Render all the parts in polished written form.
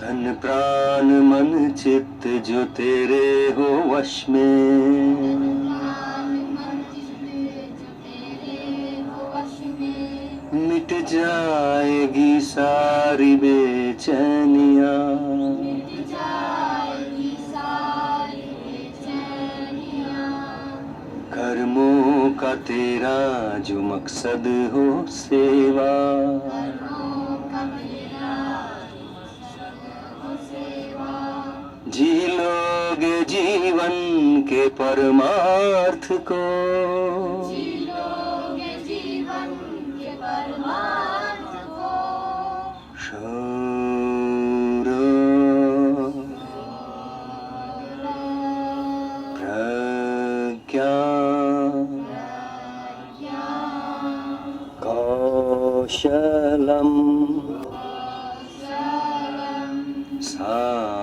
तन प्राण मन चित्त जो तेरे हो वश में, मिट जाएगी सारी बेचैनियाँ, कर्मों का तेरा जो मकसद हो सेवा, जी लोगे जीवन के परमार्थ को, शौर्य प्रज्ञा कौशलम साधना।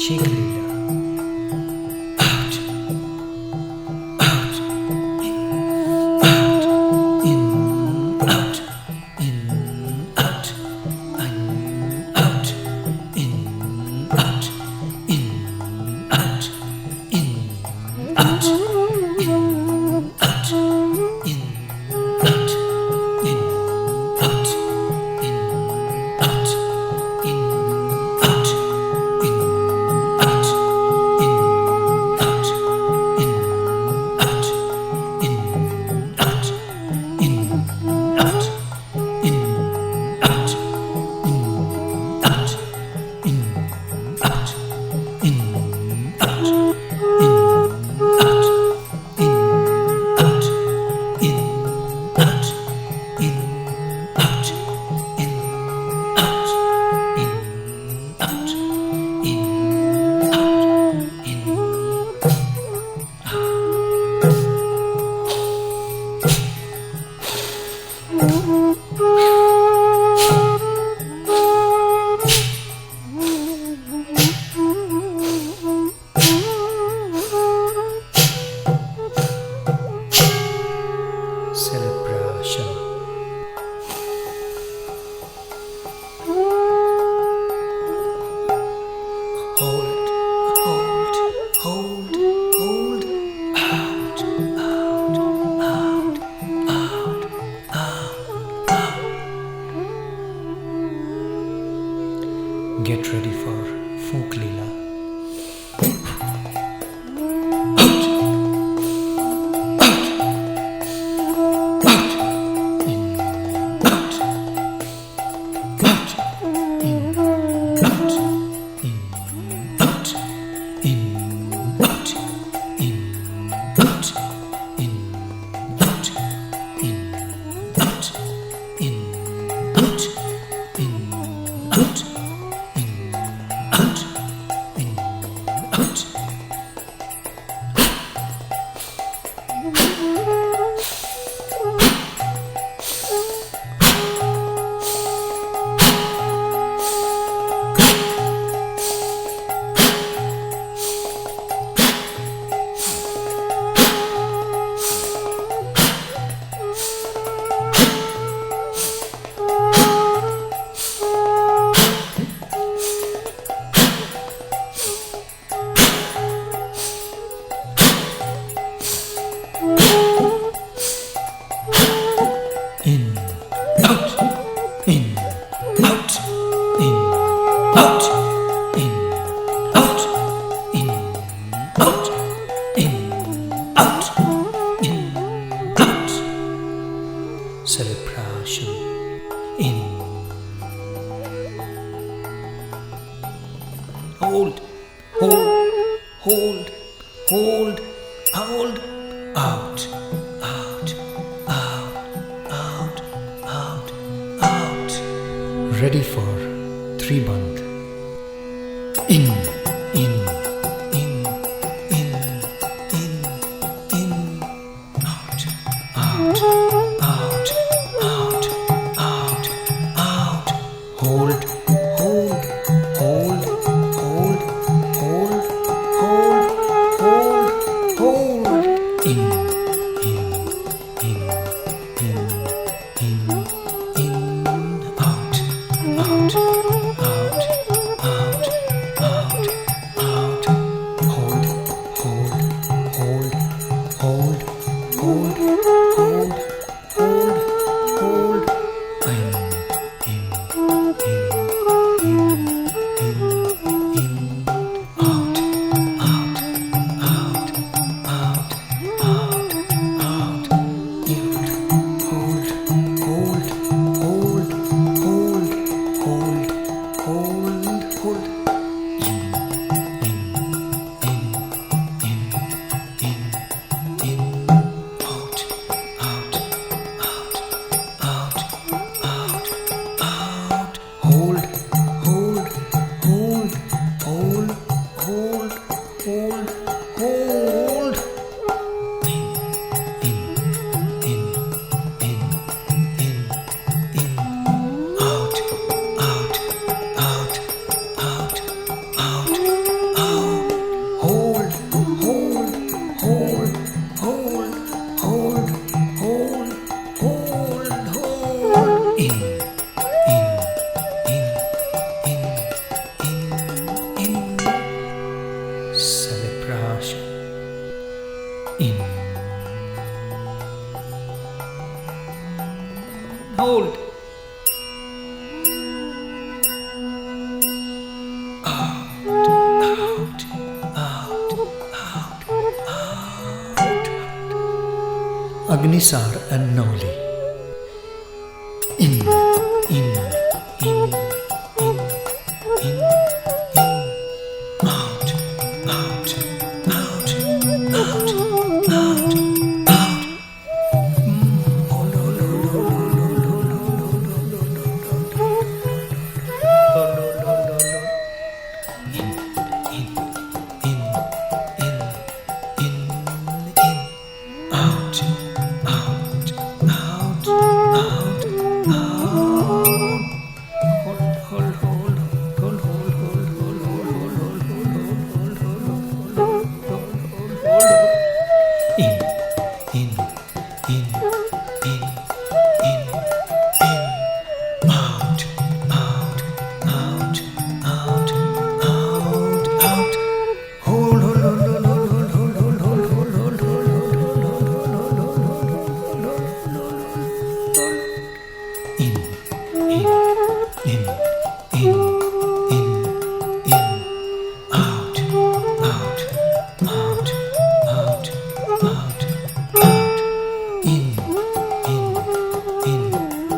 Shake Leela. Out, out, in, out, in, out, out, in, out, in, out, in, out, in, out, in, out, in, out, in, out, in, out, in, out, in, out, in, out, in, out, in, out, in, out, in, out, in, out, in, out, celebration. Hold, hold, hold, hold, out, out, out, out, out, out. Get ready for folk Leela. In, out, in, out, in, out, in, out, in, out, in, out, in, out. Celebration. In. Hold, hold, hold, hold, hold, out, out, out, out, out, out. Ready for 3 band. In, in, in, in, in, in, out, out, out, out, out, out. Hold, hold, hold, hold, hold, hold, hold, hold. In, in, in, in, in, in, out, out, out, out, out, out. Hold, hold, hold, hold, hold, hold, hold, hold. In, out, out, out, out, out, out. Hold, hold, hold, hold, hold, hold, hold, hold. In, out, out, out, out, out, out. Hold, hold, hold, hold, hold, hold, hold. In, out, out, out, out, out, Agnisar and Noli. In, in, in, in, in, out, out, out, out, out, out. Oh, no, no, no, no, no, no, no, no, no, no, no, no, no. In, in, in, in, in, in, out, out, out, out, out. Hold, hold, hold, hold, hold, hold, hold, hold, hold, hold, hold, hold, hold, hold, hold, hold. In, in, in, in, in, in, out, out, out, out, out, out. Hold, hold, hold, hold, hold, hold, hold, hold, hold, hold, hold, hold, hold, hold, hold, hold, hold, hold. In, in, in, in, in, in, out, out, out, out, out, out. In, in, in,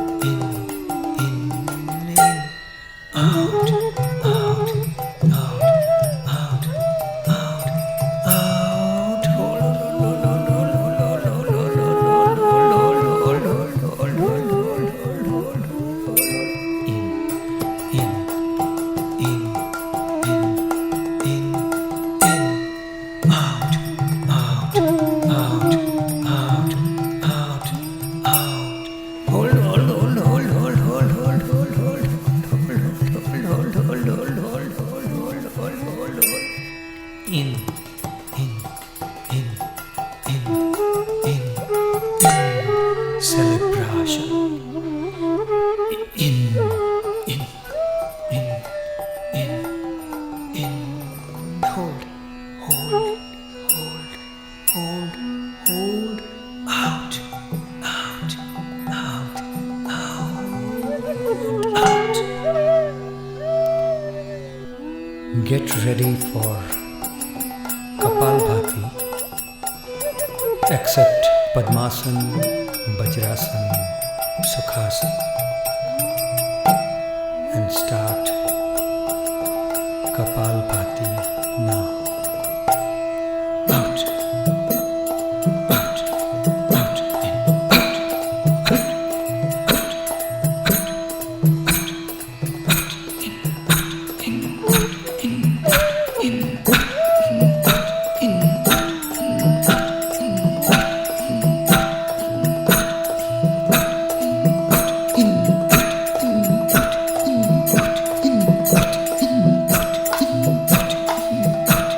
in, in, out, out, out, out, out, out. Hold, hold, hold, hold, hold, hold, hold, hold, hold, hold, hold, hold, hold, hold, hold, hold, hold. In, out, out, out, out, out, out. Hold, hold, hold, hold, hold, hold, hold, hold, hold, hold, hold, hold, hold, hold, hold, hold. In, celebration. In, hold, hold, hold, hold, hold, out, out, out, out, out. Get ready for Kapalbhati, except Padmasan, Vajrasan, Sukhasan, and start Kapalbhati now. Out, out, out, in, out, out, out, out, out, in, out, in, out, in, out, in, out, in, out,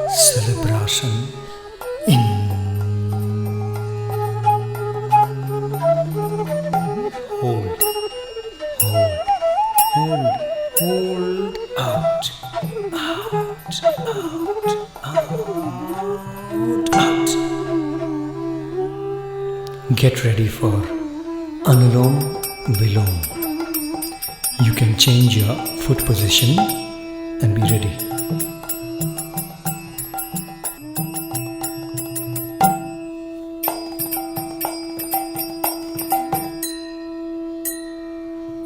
Celebration in. Hold, hold, hold, hold out, out, out. Get ready for Anulom Vilom. You can change your foot position and be ready.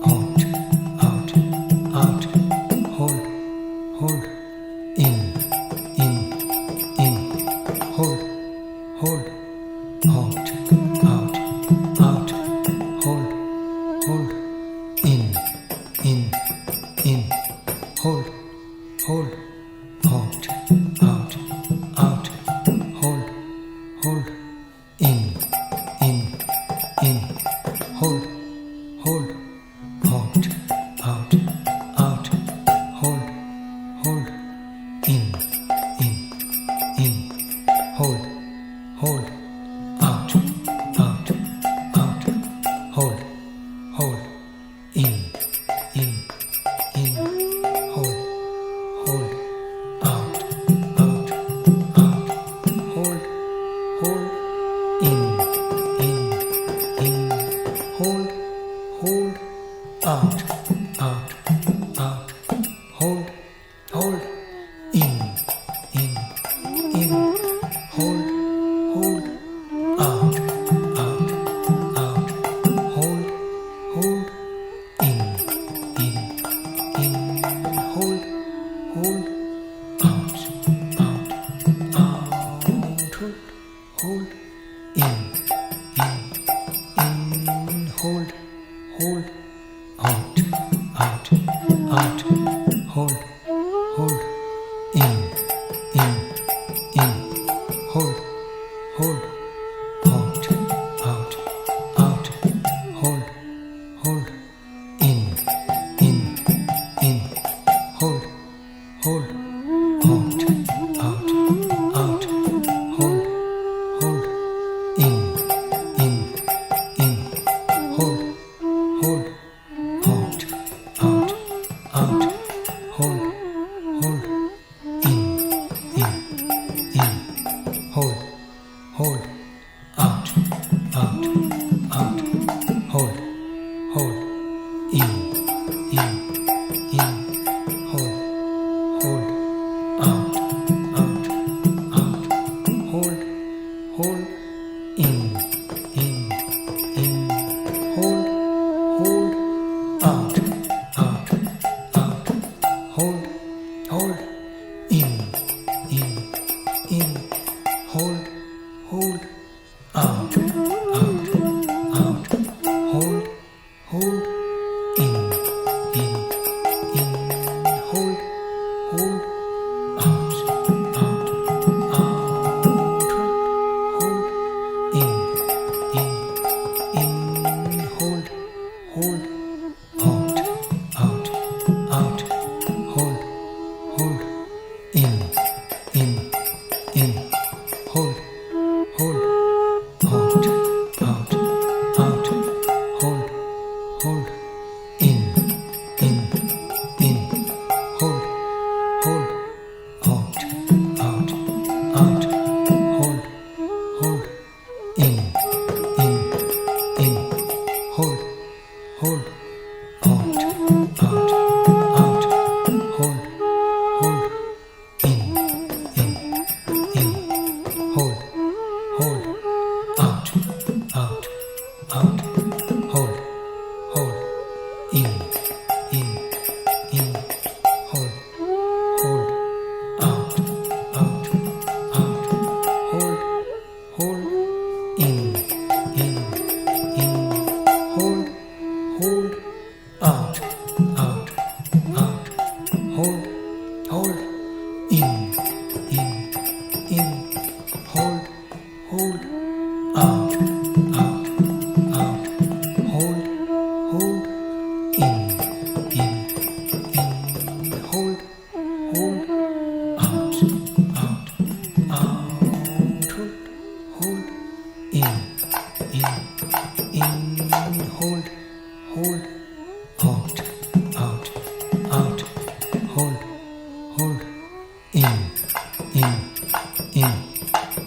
Out, out, out, hold, hold, in, hold, hold, out, out, out, hold, hold, in, hold, hold, out, out, out, hold, hold, in, hold, hold, out, out, out, hold, hold, in, hold, hold, out, out, out, hold, hold, in, hold, hold, out, out, out, hold, hold, in, hold, hold, out, out, out, hold, hold, in, hold, hold, out, out, out, hold, hold, in, hold, hold, out, out, out, hold, in, hold, hold, out, out, out, hold, hold, in, hold, hold, out, out, out, hold, hold, in, hold, hold, out, out, out, hold, hold, in, hold, hold, out, out, out, hold, hold, in, hold, hold, out, out, out, hold, hold, in, hold, hold, out, out, out, hold, hold, in, hold, hold, out, out, out, hold, hold, in, hold, hold, out, out, out, hold, hold, in, hold, hold, out, out, out, hold, in, hold, hold, out, out, out, hold, hold, in, hold, hold, out, out, out, hold, hold, in, hold, hold, out, out, out, hold, hold, in, hold, hold, out, out, out, hold, hold, in, hold, hold, out, out, out, hold, hold, in, hold, hold, out, out, out,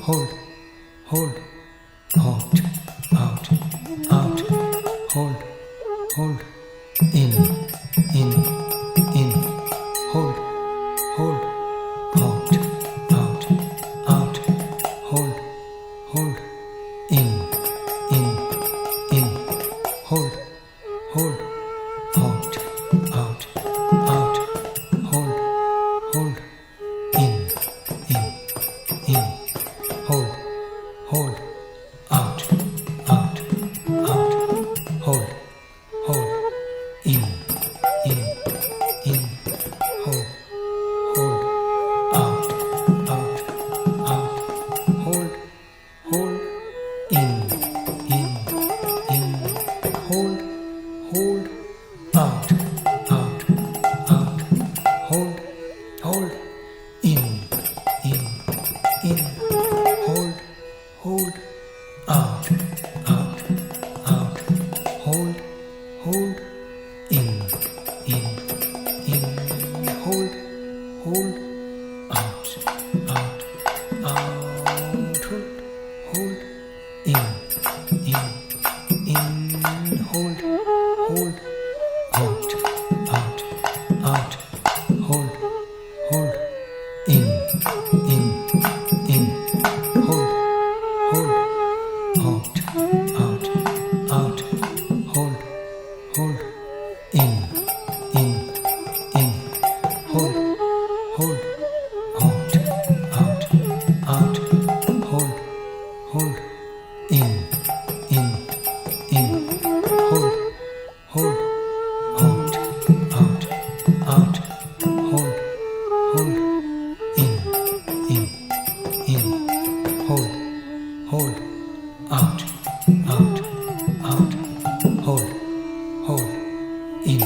hold, hold, out, out, out, hold, hold, in, hold, hold, out, out, out, hold, hold, in, hold, hold, out, out, out, hold, hold, in, hold, hold, out, out, out, hold, hold, in, hold, hold, out, out, out, hold, hold, in, hold, hold, out, out, out, hold, hold, in, hold, hold, out, out, out, hold, hold, in, hold, hold, out, out, out, hold, in, hold, hold, out, out, out, hold, hold, in, hold, hold, out, out, out, hold, hold, in, hold, hold, out, out, out, hold, hold, in, hold, hold, out, out, out, hold, hold, in, hold, hold, out, out, out, hold, hold, in, hold, hold, out, out, out, hold, hold, in,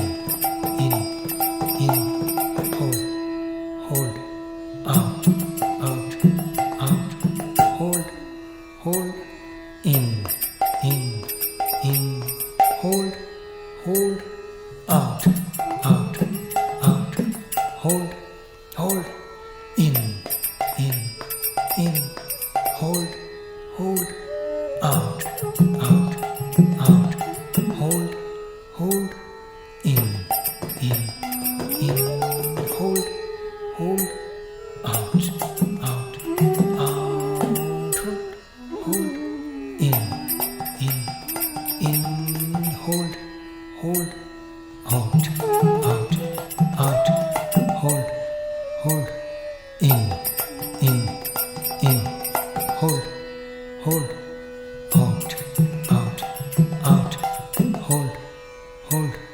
hold, hold, out, out, out, hold, hold, in, hold, hold, out, out, out, hold, hold, in, hold, hold, out, out, out, hold, in, hold, hold, out, out, out, hold, hold, in, hold, hold, out, out, out, hold, hold, in, hold, hold, out, out, out, hold, hold, in,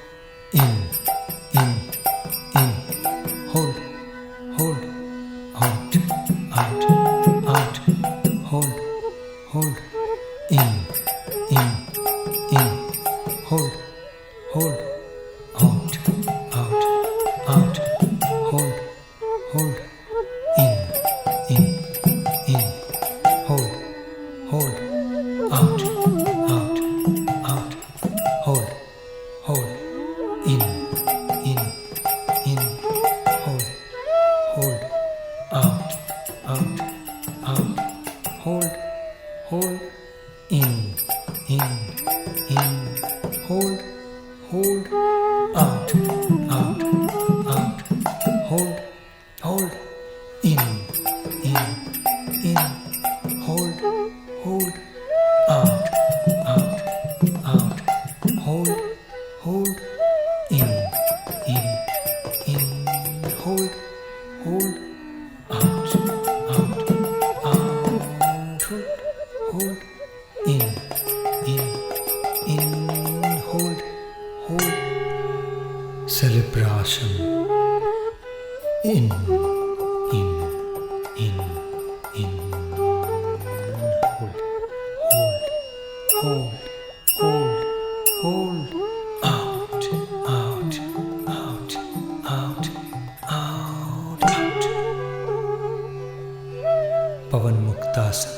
hold, hold, out, out, out, hold, hold, in, hold, hold, out, out, out, hold, hold, in, hold, hold, out, out, out, hold, hold, in, hold, hold, out, out, out, hold, hold, in, hold, hold, out, out, out, hold, hold, in, hold, hold, out, out, out, hold, in, hold, hold, celebration, in, hold, hold, hold, hold, out, out, out, out, out, out. Pawan muktasana.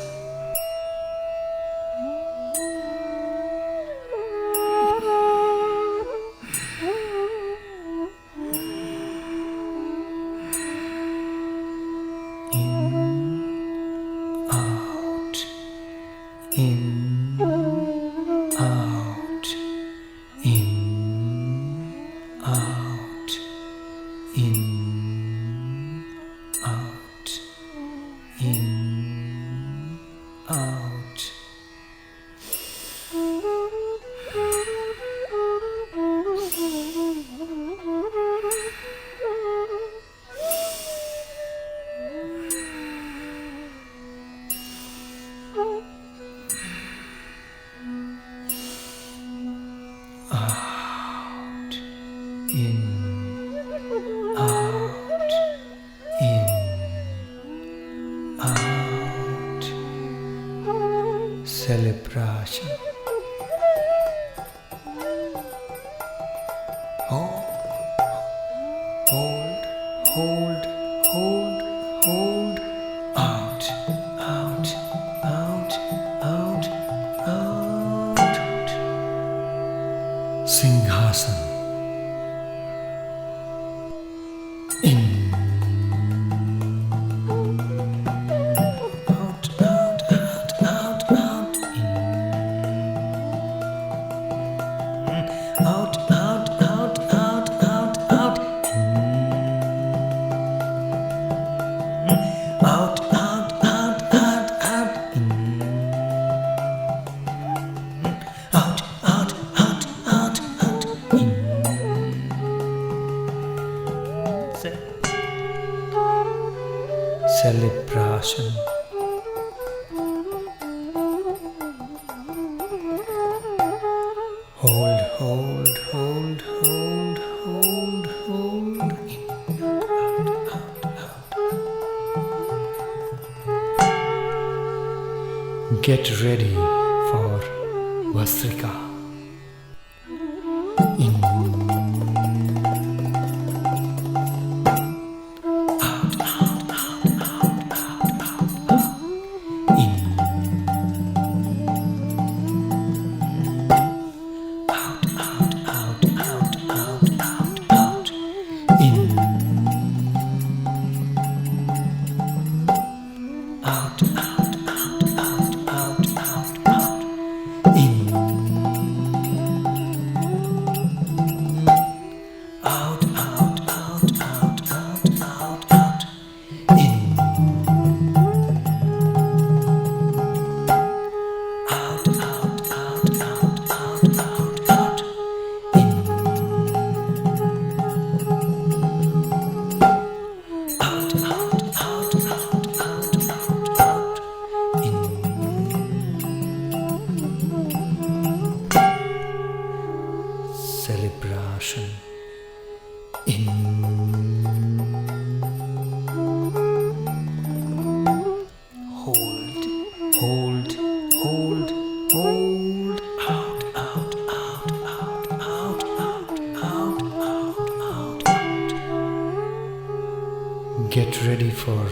In, out. out. Out, in, out, in, out. Celebration. Hold, hold, hold, hold, hold. Out, out, out, out, out. Singhasan. In. Out, out, out, out, out. In. Out, out, out, out, out, out. In. Out, out, out, out, out. In. Out, out, out, out, out. In. Celebration. Hold, hold, hold, hold, hold, hold. In, out, out, out. Get ready for Vasrika. In. Out, out, out, out, out, out, out. In. Out, out, out, out, out, out, out. In. Out, out, out, out, out, out, out. In. Out, out, out, out, out, out, out. In. Out, out, out, out, out, out, out. In. Out, out, out, out, out, out, out. In. Celebration. In. Hold, hold, hold, hold. Out, out, out, out, out, out, out, out, out, out. Get ready for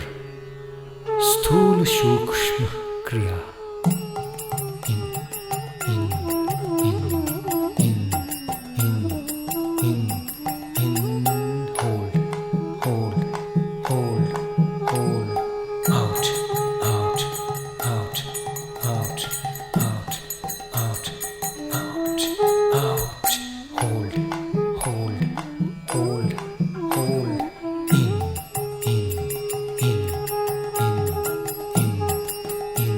Sthula Shukshma Kriya. In, in, in, in, in, in, in. Hold, hold, hold, hold. Out, out, out, out, out, out, out, out. Hold, hold, hold, hold. In, in, in, in, in, in,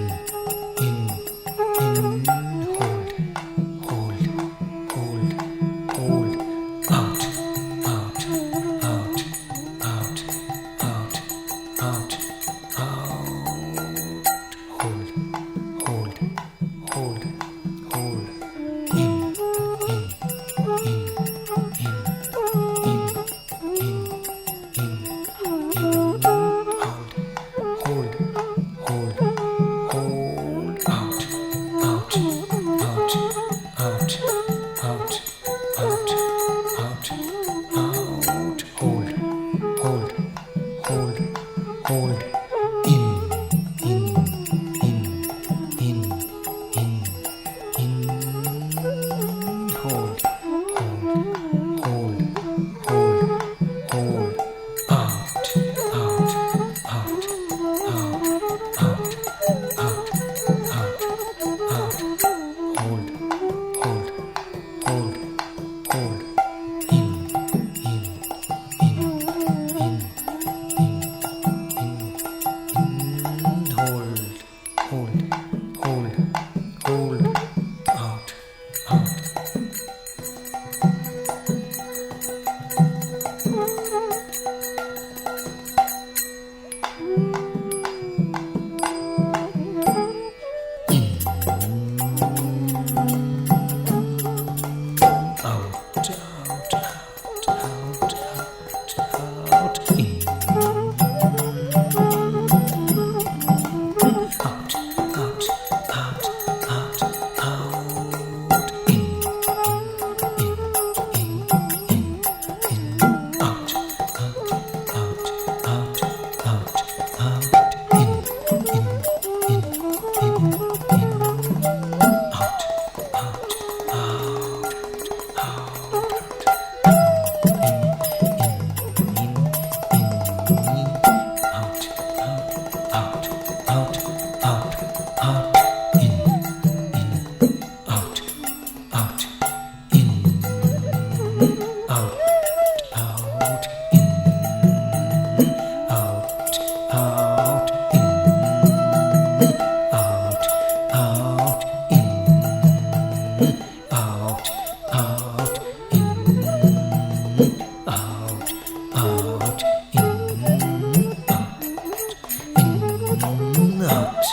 out,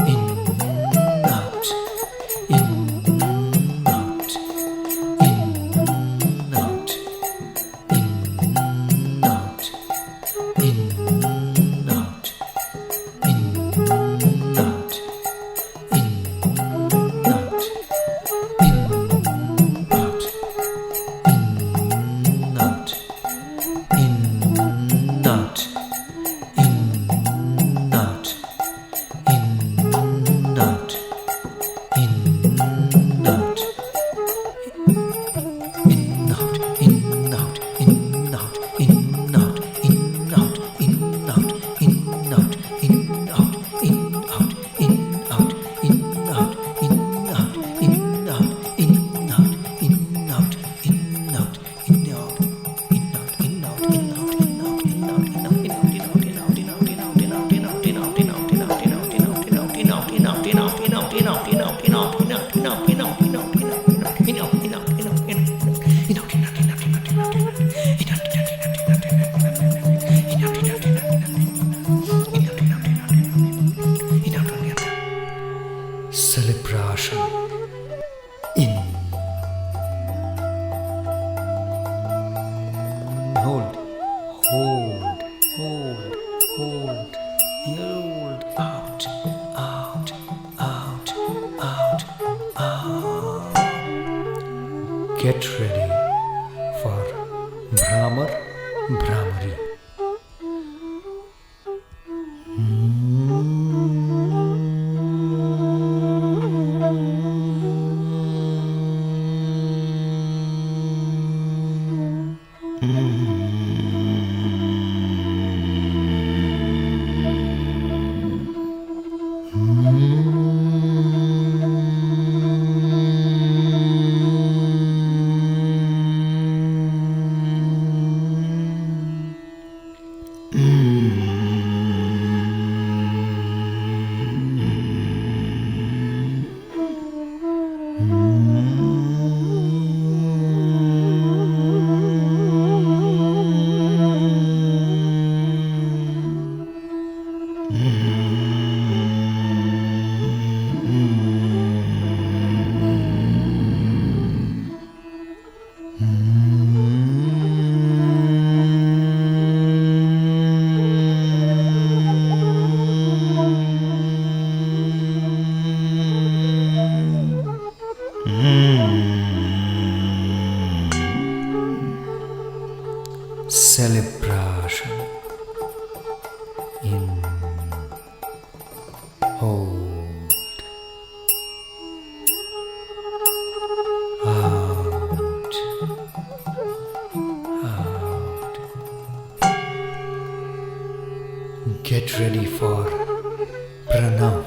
in, out, in, out, in, out, in, out, in, out, in, out, in, out, in, out, in, out, in, out, in, out, in, out, in, out, celebration in hold hold hold hold hold out out out out out. Get ready for Brahmar Brahmari. Celebration in hold out out. Get ready for Pranav.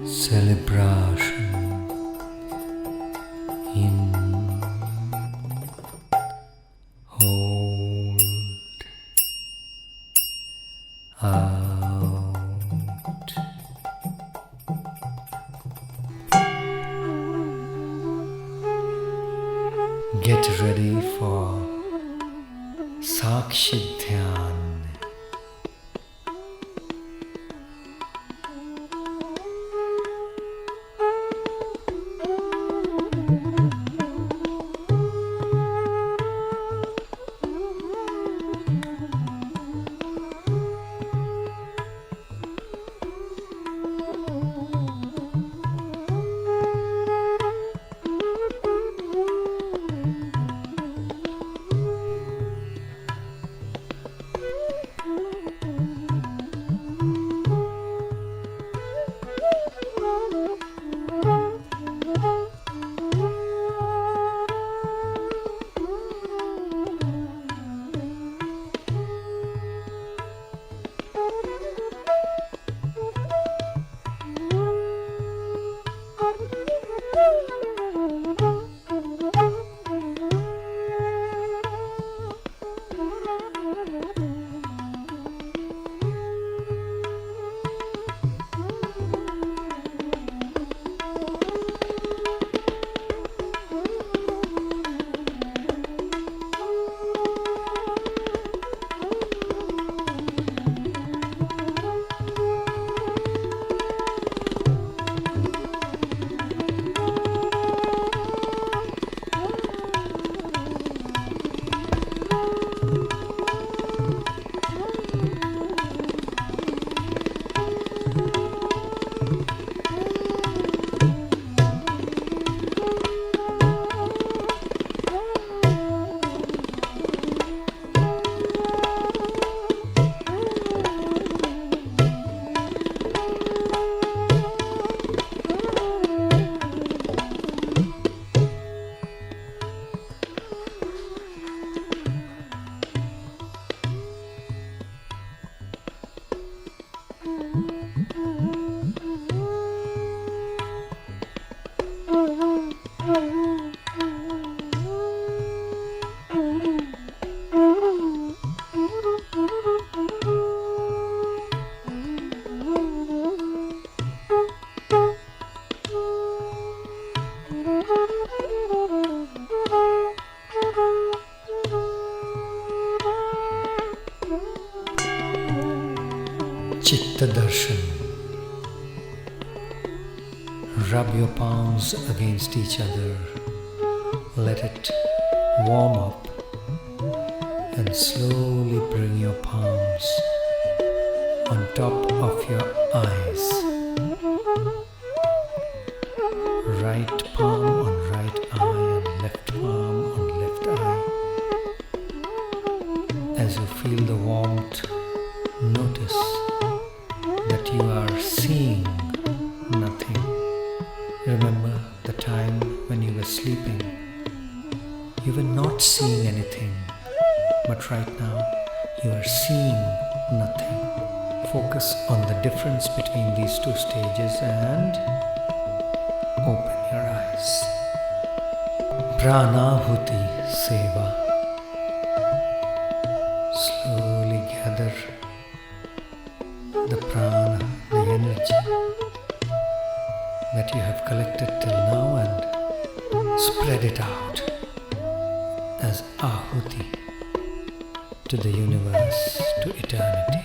Celebration in hold out. Get ready for Sakshi Dhyan. Chitta Darshan. Rub your palms against each other. Let it warm up and slowly bring your palms on top of your eyes. Right palm on right eye and left palm on left eye. As you feel the warmth, notice that you are seeing nothing. Remember the time when you were sleeping. You were not seeing anything, but right now you are seeing nothing. Focus on the difference between these two stages and open your eyes. Pranahuti Seva. Slowly gather the prana, the energy that you have collected till now and spread it out as ahuti to the universe, to eternity,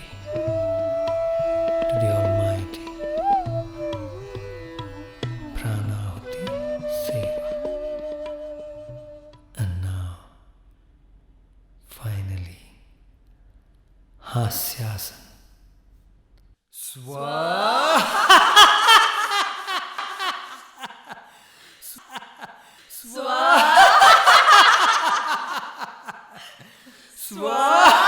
to the Almighty. Pranahuti Seva. And now, finally, Hasyasan. Swa